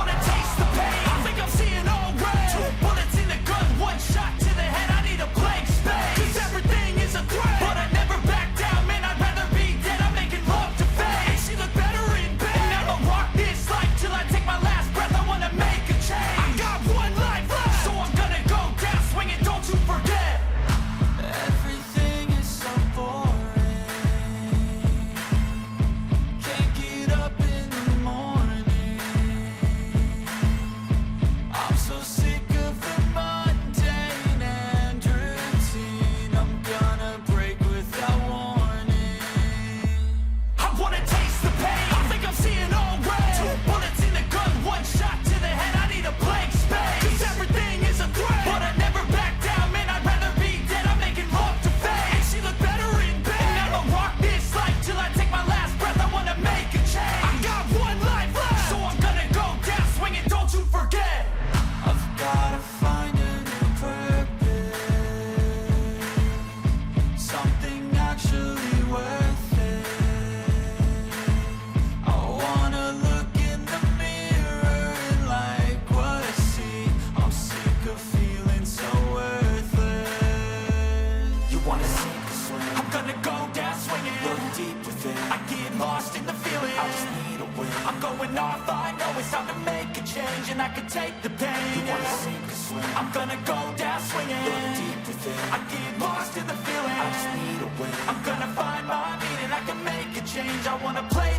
wanna taste the pain. I think I'm seeing all red. 2 bullets in the gun, 1 shot to the head. I need a blank space, 'cause everything is a threat. But I never back down, man, I'd rather be dead. I'm making love to fate, and she look better in bed. And I'ma rock this life till I take my last breath. I wanna make a change. I got 1 life left, so I'm gonna go down swinging, don't you forget. Everything is so boring. Can't get up in the morning. I'm so sick of the mundane and routine. I'm gonna break without warning. I wanna taste the pain. I think I'm seeing all red. 2 bullets in the gun, 1 shot to the head. I need a blank space, 'cause everything is a threat. But I never back down, man, I'd rather be dead. I'm making love to fate, and she look better in bed. And I'ma rock this life till I take my last breath. I wanna make a change. I got 1 life left, so I'm gonna go down swinging, don't you forget. I've gotta find a new purpose, something actually worth it. I wanna look in the mirror and like what I see. I'm sick of feeling so worthless. You wanna sink or swim? I'm gonna go down swinging. Look deep within, I get lost in the feeling. I just need a win. I'm going off, I know it's time to make a change, and I can take the pain. You wanna sink or swim? I'm gonna go down swinging. Look deep within, I get lost in the feeling. I just need a win. I'm gonna find my meaning, I can make a change. I wanna play